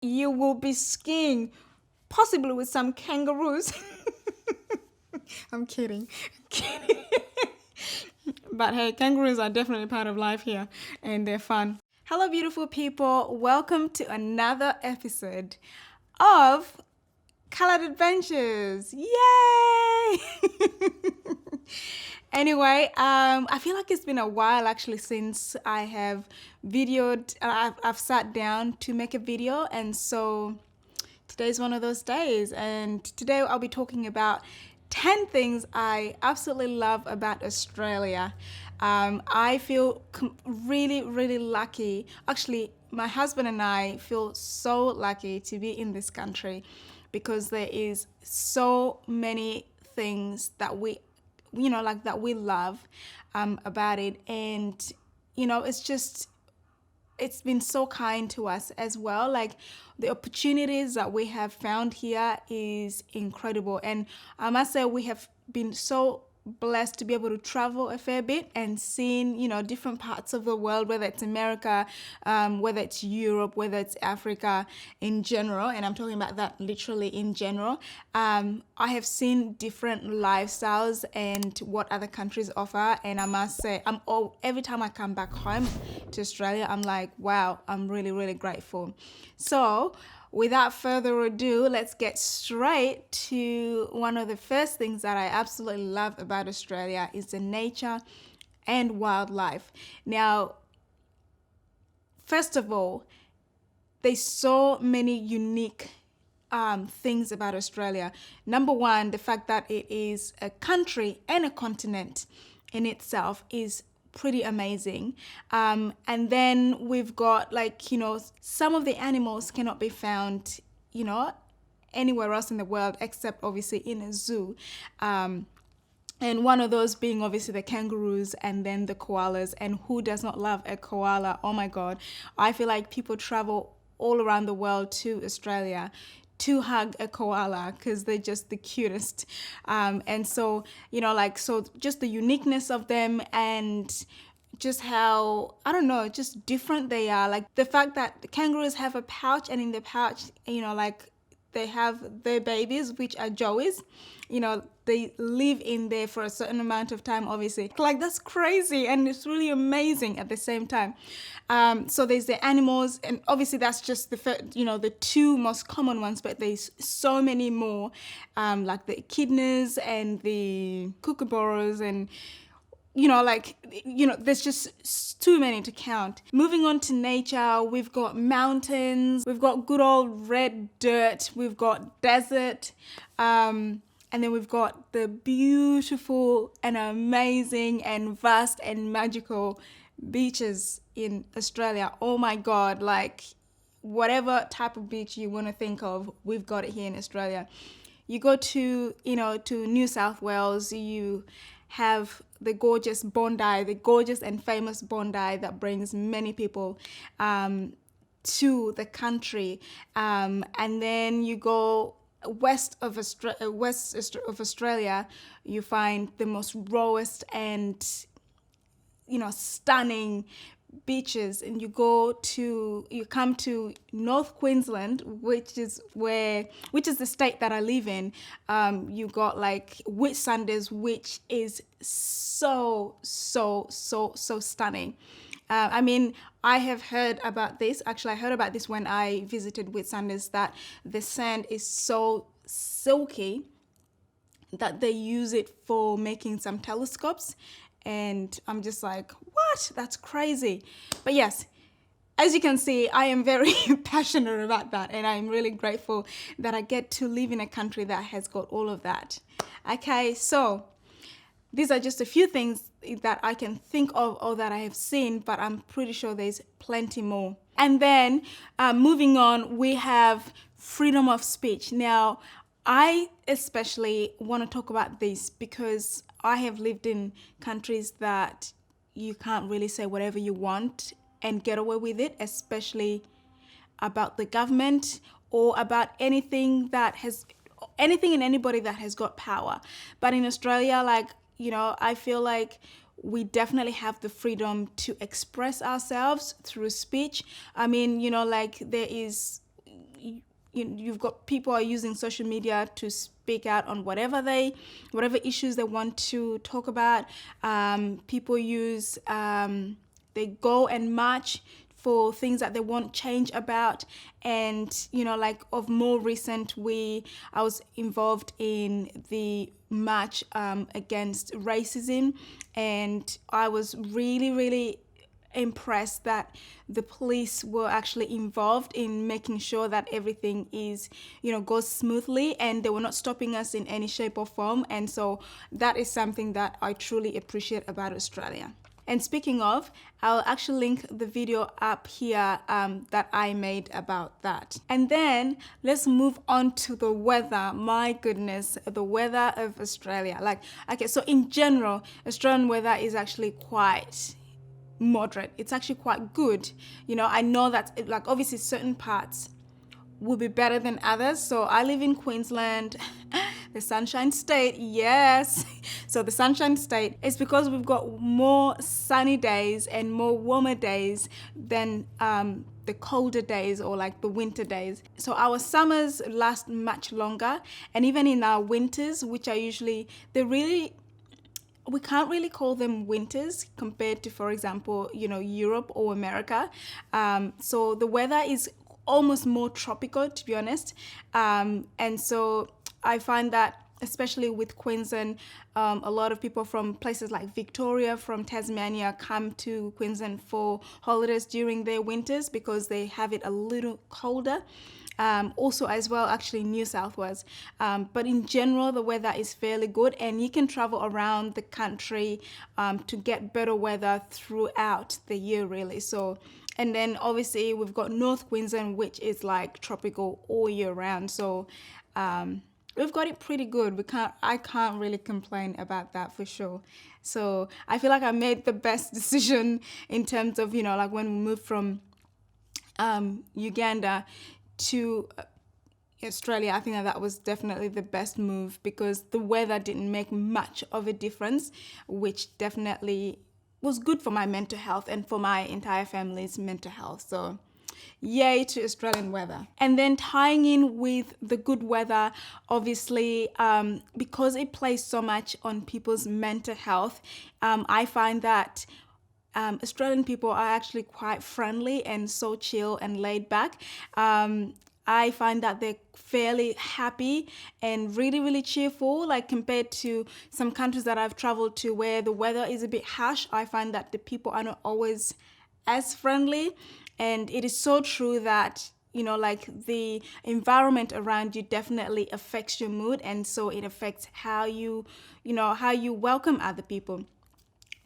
you will be skiing, possibly with some kangaroos. I'm kidding. I'm kidding. But hey, kangaroos are definitely part of life here and they're fun. Hello, beautiful people. Welcome to another episode of Colored Adventures. Yay! Anyway, I feel like it's been a while actually since I have videoed, I've sat down to make a video, and so today's one of those days. And today I'll be talking about 10 things I absolutely love about Australia. I feel really, really lucky. Actually, my husband and I feel so lucky to be in this country because there is so many things that that we love about it. And, it's been so kind to us as well. Like the opportunities that we have found here is incredible. And I must say we have been so blessed to be able to travel a fair bit and seeing, different parts of the world, whether it's America, whether it's Europe, whether it's Africa in general. And I'm talking about that literally in general. I have seen different lifestyles and what other countries offer. And I must say, every time I come back home to Australia, I'm like, wow, I'm really, really grateful. So without further ado, let's get straight to one of the first things that I absolutely love about Australia is the nature and wildlife. Now, first of all, there's so many unique things about Australia. Number one, the fact that it is a country and a continent in itself is pretty amazing. And then we've got some of the animals cannot be found, anywhere else in the world except obviously in a zoo. And one of those being obviously the kangaroos and then the koalas. And who does not love a koala? Oh my God. I feel like people travel all around the world to Australia to hug a koala because they're just the cutest. And so, so just the uniqueness of them and just how, I don't know, just different they are. Like the fact that the kangaroos have a pouch and in the pouch, they have their babies, which are joeys. They live in there for a certain amount of time, obviously. Like, that's crazy, and it's really amazing at the same time. So there's the animals, and obviously that's just the two most common ones, but there's so many more, like the echidnas and the kookaburras and there's just too many to count. Moving on to nature, we've got mountains, we've got good old red dirt, we've got desert, and then we've got the beautiful and amazing and vast and magical beaches in Australia. Oh my God, like whatever type of beach you want to think of, we've got it here in Australia. You go to New South Wales, you have the gorgeous Bondi, the gorgeous and famous Bondi that brings many people to the country. And then you go west of Australia, you find the most rawest and stunning beaches, and you come to North Queensland, which is the state that I live in. You got like Whitsundays, which is so stunning. I mean, I have heard about this. Actually, I heard about this when I visited Whitsundays, that the sand is so silky that they use it for making some telescopes. And I'm just like, what? That's crazy. But yes, as you can see, I am very passionate about that. And I'm really grateful that I get to live in a country that has got all of that. Okay, so these are just a few things that I can think of or that I have seen, but I'm pretty sure there's plenty more. And then moving on, we have freedom of speech. Now, I especially want to talk about this because I have lived in countries that you can't really say whatever you want and get away with it, especially about the government or about anything and anybody that has got power. But in Australia, I feel like we definitely have the freedom to express ourselves through speech. I mean, there is you've got people are using social media to speak out on whatever issues they want to talk about. People use they go and march for things that they want change about. And like of more recent, I was involved in the march against racism, and I was really, really impressed that the police were actually involved in making sure that everything is goes smoothly, and they were not stopping us in any shape or form. And so that is something that I truly appreciate about Australia. And speaking of, I'll actually link the video up here that I made about that. And then let's move on to the weather. My goodness, the weather of Australia. Okay, so in general, Australian weather is actually quite moderate. It's actually quite good. I know that obviously certain parts will be better than others. So I live in Queensland, the Sunshine State, yes. So the Sunshine State is because we've got more sunny days and more warmer days than the colder days or like the winter days. So our summers last much longer, and even in our winters, which are usually, we can't really call them winters compared to, for example, Europe or America. So the weather is almost more tropical, to be honest. And so I find that, especially with Queensland, a lot of people from places like Victoria, from Tasmania, come to Queensland for holidays during their winters because they have it a little colder. Also as well, actually New South Wales. But in general, the weather is fairly good, and you can travel around the country to get better weather throughout the year, really. So, and then obviously we've got North Queensland, which is like tropical all year round. So we've got it pretty good. I can't really complain about that for sure. So I feel like I made the best decision in terms of, like when we moved from Uganda to Australia. I think that was definitely the best move because the weather didn't make much of a difference, which definitely was good for my mental health and for my entire family's mental health. So yay to Australian weather. And then tying in with the good weather, obviously, because it plays so much on people's mental health, I find that Australian people are actually quite friendly and so chill and laid back. I find that they're fairly happy and really, really cheerful, like compared to some countries that I've traveled to where the weather is a bit harsh. I find that the people are not always as friendly. And it is so true that, like the environment around you definitely affects your mood. And so it affects how you welcome other people.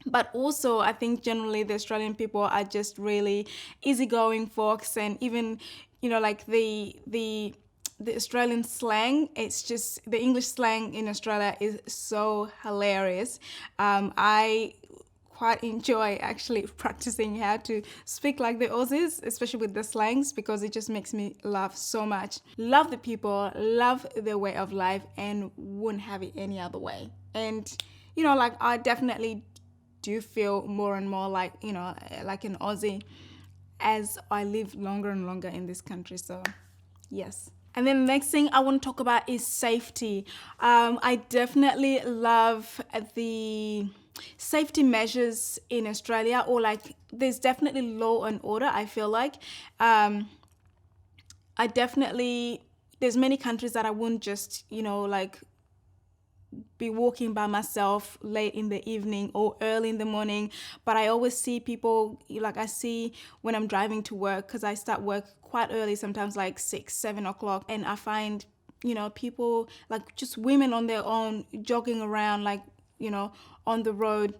But also, I think generally the Australian people are just really easygoing folks, and even, like the Australian slang, it's just, the English slang in Australia is so hilarious. I quite enjoy actually practicing how to speak like the Aussies, especially with the slangs, because it just makes me laugh so much. Love the people, love their way of life, and wouldn't have it any other way. And, like I definitely do feel more and more like, like an Aussie as I live longer and longer in this country. So yes. And then the next thing I want to talk about is safety. I definitely love the safety measures in Australia, or like there's definitely law and order, I feel like. There's many countries that I wouldn't just, like be walking by myself late in the evening or early in the morning, but I always see people, like I see when I'm driving to work, because I start work quite early, sometimes like 6-7 o'clock, and I find people, like just women on their own, jogging around, like on the road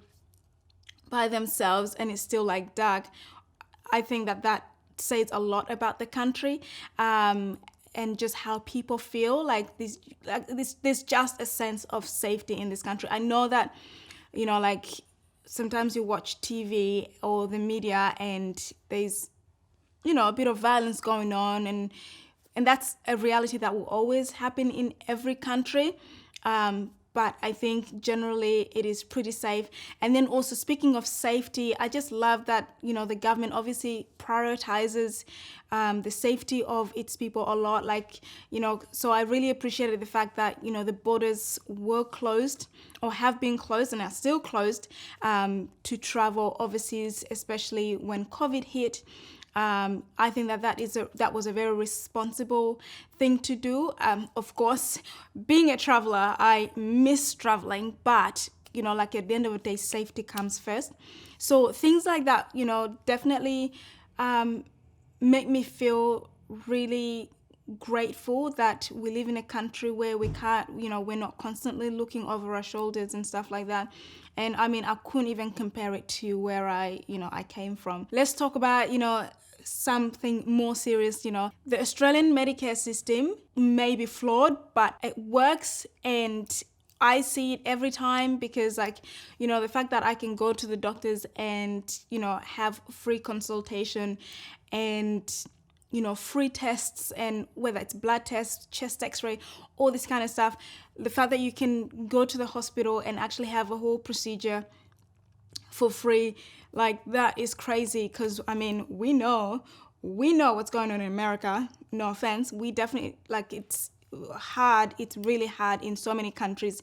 by themselves, and it's still like dark. I think that says a lot about the country, and just how people feel. There's just a sense of safety in this country. I know that, like sometimes you watch TV or the media and there's, a bit of violence going on, and that's a reality that will always happen in every country. but I think generally it is pretty safe. And then also, speaking of safety, I just love that, the government obviously prioritizes the safety of its people a lot. Like, so I really appreciated the fact that, the borders were closed or have been closed and are still closed to travel overseas, especially when COVID hit. I think that was a very responsible thing to do. Of course, being a traveler, I miss traveling, but like at the end of the day, safety comes first. So things like that, definitely make me feel really grateful that we live in a country where we can't, we're not constantly looking over our shoulders and stuff like that. And I mean, I couldn't even compare it to where I came from. Let's talk about, something more serious. The Australian Medicare system may be flawed, but it works, and I see it every time because, like, the fact that I can go to the doctors and, have free consultation and, free tests, and whether it's blood tests, chest x-ray, all this kind of stuff. The fact that you can go to the hospital and actually have a whole procedure for free, like, that is crazy. Because I mean, we know what's going on in America. No offense, we definitely, like, it's hard, it's really hard in so many countries,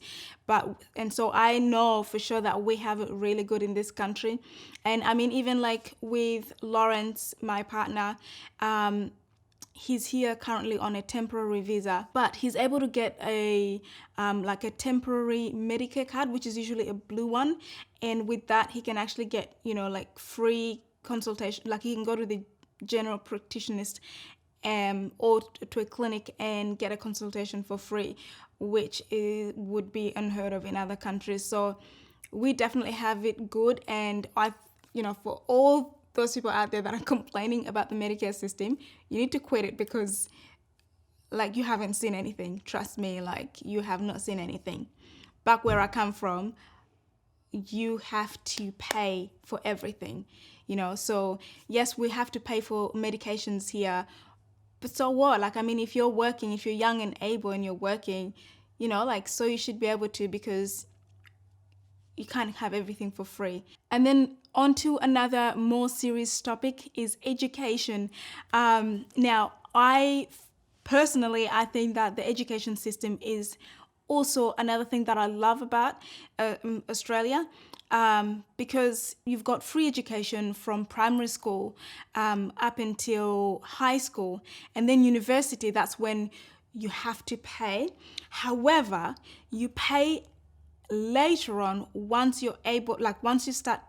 and so I know for sure that we have it really good in this country. And I mean, even like with Lawrence, my partner, he's here currently on a temporary visa, but he's able to get a like a temporary Medicare card, which is usually a blue one. And with that, he can actually get, like, free consultation. Like, he can go to the general practitionist or to a clinic and get a consultation for free, which would be unheard of in other countries. So we definitely have it good. And for all those people out there that are complaining about the Medicare system, you need to quit it, because, like, you haven't seen anything. Trust me, like, you have not seen anything. Back where I come from, you have to pay for everything, so yes, we have to pay for medications here, but so what? Like, I mean, if you're working, if you're young and able and you're working, like, so you should be able to, because you can't have everything for free. And then on to another more serious topic is education. Now, I think that the education system is also another thing that I love about Australia, because you've got free education from primary school up until high school, and then university, that's when you have to pay. However, you pay later on once you're able, like, once you start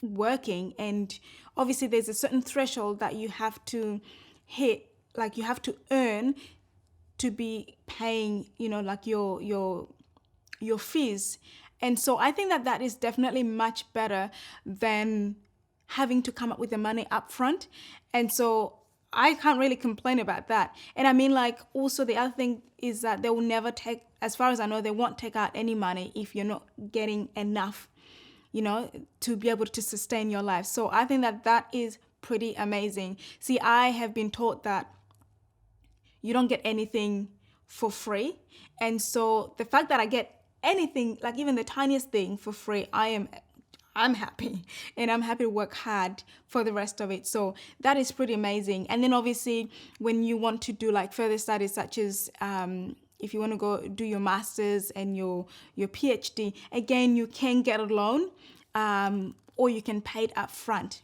working, and obviously there's a certain threshold that you have to hit, like, you have to earn to be paying, like, your fees. And so I think that is definitely much better than having to come up with the money up front. And so I can't really complain about that. And I mean, like, also the other thing is that they will never take, as far as I know, they won't take out any money if you're not getting enough, to be able to sustain your life. So I think that is pretty amazing. See, I have been taught that you don't get anything for free. And so the fact that I get anything, like even the tiniest thing, for free, I'm happy, and I'm happy to work hard for the rest of it. So that is pretty amazing. And then obviously when you want to do like further studies, such as if you want to go do your master's and your PhD, again, you can get a loan, or you can pay it up front.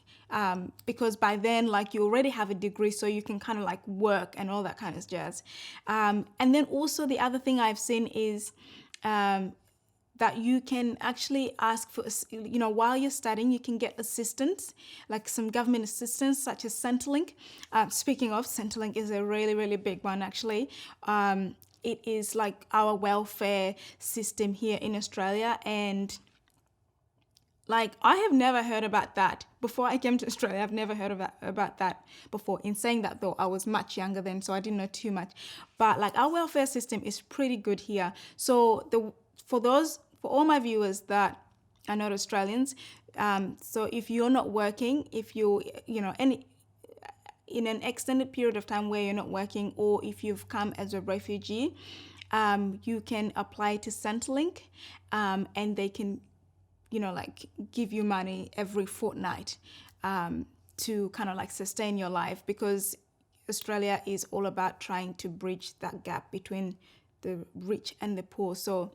Because by then, like, you already have a degree, so you can kind of like work and all that kind of jazz. And then also the other thing I've seen is that you can actually ask for, while you're studying, you can get assistance, like some government assistance, such as Centrelink. Speaking of, Centrelink is a really, really big one, actually. It is like our welfare system here in Australia, and like, I have never heard about that before I came to Australia. I've never heard about that before. In saying that, though, I was much younger then, so I didn't know too much. But like, our welfare system is pretty good here. So for all my viewers that are not Australians, so if you're not working, if you in an extended period of time where you're not working, or if you've come as a refugee, you can apply to Centrelink, and they can, like give you money every fortnight to kind of like sustain your life, because Australia is all about trying to bridge that gap between the rich and the poor. So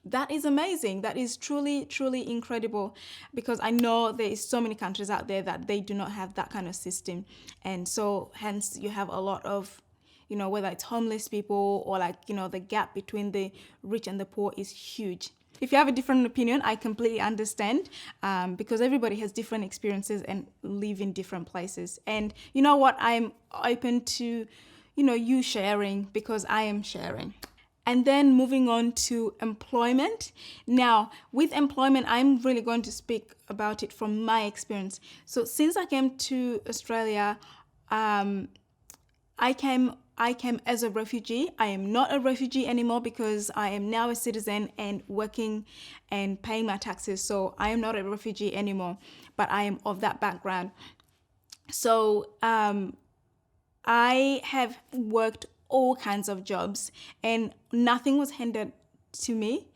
that is amazing. That is truly, truly incredible, because I know there is so many countries out there that they do not have that kind of system. And so hence you have a lot of, whether it's homeless people or like, the gap between the rich and the poor is huge. If you have a different opinion, I completely understand, because everybody has different experiences and live in different places. And you know what? I'm open to, you sharing, because I am sharing. And then moving on to employment. Now, with employment, I'm really going to speak about it from my experience. So since I came to Australia, I came as a refugee. I am not a refugee anymore, because I am now a citizen and working and paying my taxes. So I am not a refugee anymore, but I am of that background. So I have worked all kinds of jobs, and nothing was handed to me.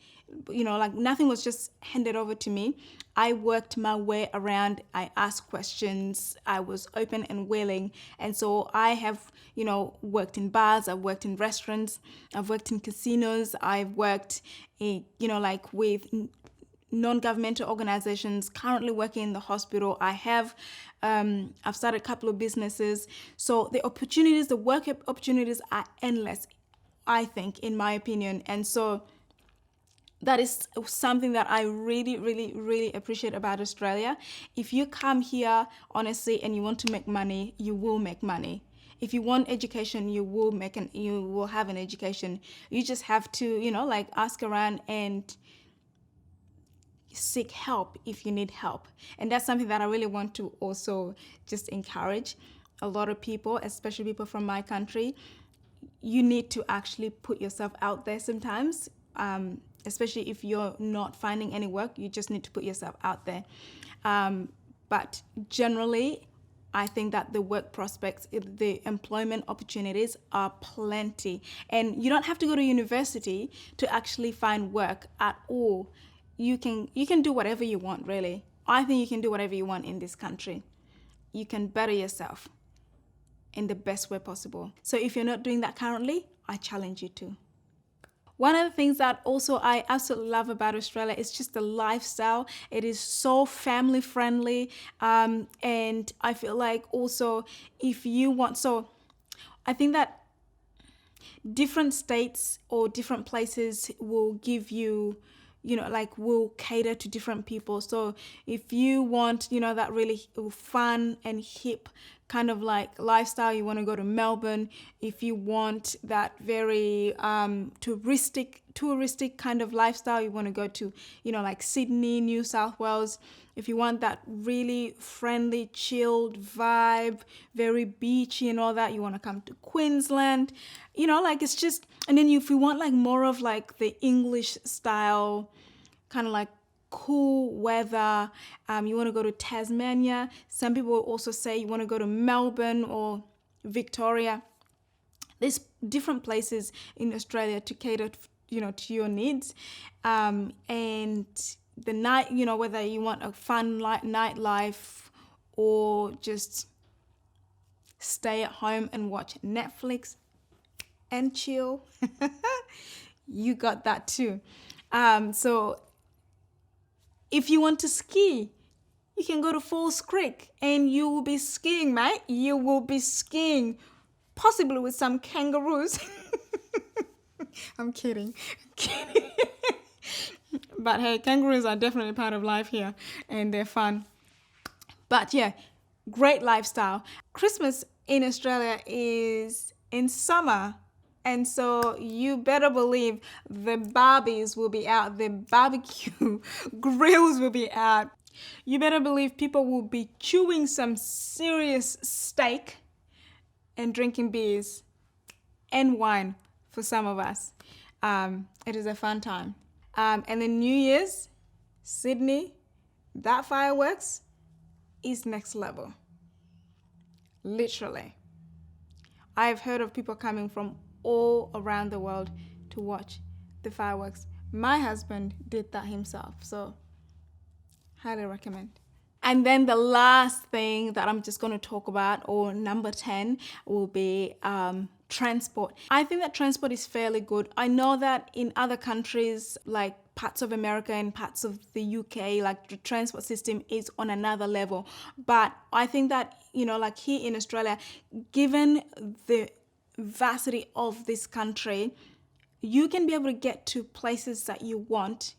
Like nothing was just handed over to me. I worked my way around. I asked questions. I was open and willing. And so I have, worked in bars. I've worked in restaurants. I've worked in casinos. I've worked like with non-governmental organizations, currently working in the hospital. I've started a couple of businesses. So the opportunities, the work opportunities are endless, I think, in my opinion. And so that is something that I really, really, really appreciate about Australia. If you come here, honestly, and you want to make money, you will make money. If you want education, you will have an education. You just have to, like ask around and seek help if you need help. And that's something that I really want to also just encourage a lot of people, especially people from my country. You need to actually put yourself out there sometimes, especially if you're not finding any work. You just need to put yourself out there. But generally, I think that the work prospects, the employment opportunities are plenty. And you don't have to go to university to actually find work at all. You can do whatever you want, really. I think you can do whatever you want in this country. You can better yourself in the best way possible. So if you're not doing that currently, I challenge you to. One of the things that also I absolutely love about Australia is just the lifestyle. It is so family friendly. And I feel like also if you want, so I think that different states or different places will give you, like will cater to different people. So if you want, that really fun and hip kind of like lifestyle, you want to go to Melbourne. If you want that very touristic kind of lifestyle, you want to go to, like Sydney, New South Wales. If you want that really friendly, chilled vibe, very beachy and all that, you want to come to Queensland. Like it's just, and then if you want like more of like the English style, kind of like cool weather, you want to go to Tasmania. Some people also say you want to go to Melbourne or Victoria. There's different places in Australia to cater, to your needs. And the night, whether you want a fun nightlife or just stay at home and watch Netflix and chill, you got that too. So if you want to ski, you can go to Falls Creek and you will be skiing, mate. You will be skiing, possibly with some kangaroos. I'm kidding. But hey, kangaroos are definitely part of life here and they're fun. But yeah, great lifestyle. Christmas in Australia is in summer. And so you better believe the barbies will be out, the barbecue grills will be out. You better believe people will be chewing some serious steak and drinking beers and wine for some of us. It is a fun time. And then New Year's, Sydney, that fireworks is next level. Literally. I've heard of people coming from all around the world to watch the fireworks. My husband did that himself, so highly recommend. And then the last thing that I'm just going to talk about, or number 10, will be transport. I think that transport is fairly good. I know that in other countries, like parts of America and parts of the UK, like the transport system is on another level. But I think that, like here in Australia, given the vastity of this country, you can be able to get to places that you want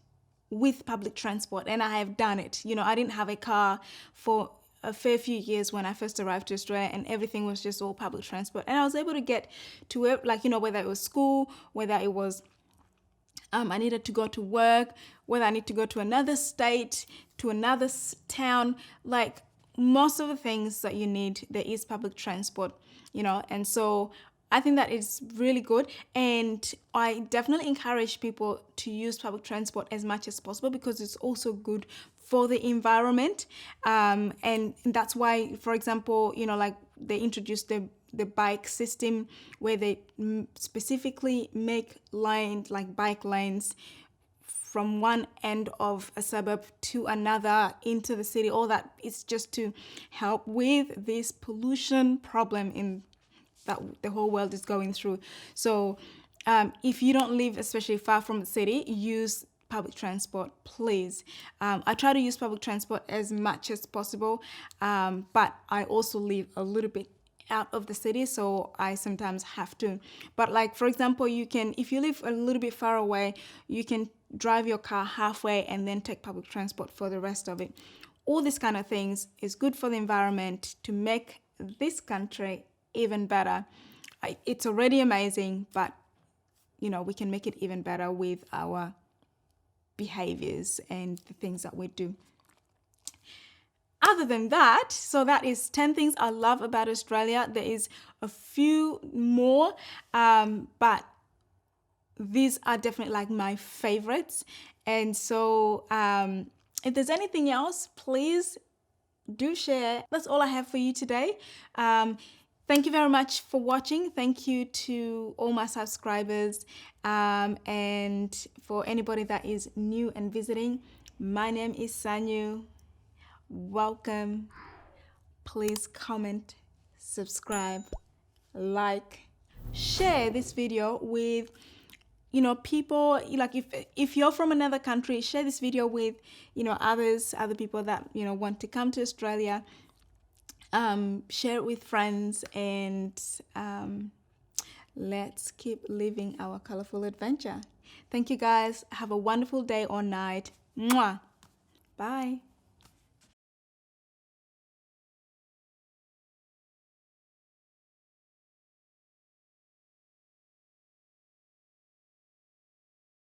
with public transport, and I have done it. I didn't have a car for a fair few years when I first arrived to Australia, and everything was just all public transport, and I was able to get to it, like, whether it was school, whether it was I needed to go to work, whether I need to go to another state, to another town, like most of the things that you need, there is public transport, and so I think that is really good, and I definitely encourage people to use public transport as much as possible because it's also good for the environment, and that's why, for example, like they introduced the bike system where they specifically make lines, like bike lanes, from one end of a suburb to another into the city. All that is just to help with this pollution problem in that the whole world is going through. So if you don't live especially far from the city, use public transport, please. I try to use public transport as much as possible, but I also live a little bit out of the city, so I sometimes have to. But like, for example, if you live a little bit far away, you can drive your car halfway and then take public transport for the rest of it. All these kind of things is good for the environment to make this country even better. It's already amazing, but we can make it even better with our behaviors and the things that we do. Other than that, so that is 10 things I love about Australia. There is a few more, but these are definitely like my favorites. And so if there's anything else, please do share. That's all I have for you today. Thank you very much for watching. Thank you to all my subscribers, and for anybody that is new and visiting. My name is Sanyu. Welcome. Please comment, subscribe, like, share this video with people. Like if you're from another country, share this video with other people that want to come to Australia. Share it with friends, and let's keep living our colorful adventure. Thank you guys. Have a wonderful day or night. Mwah. Bye.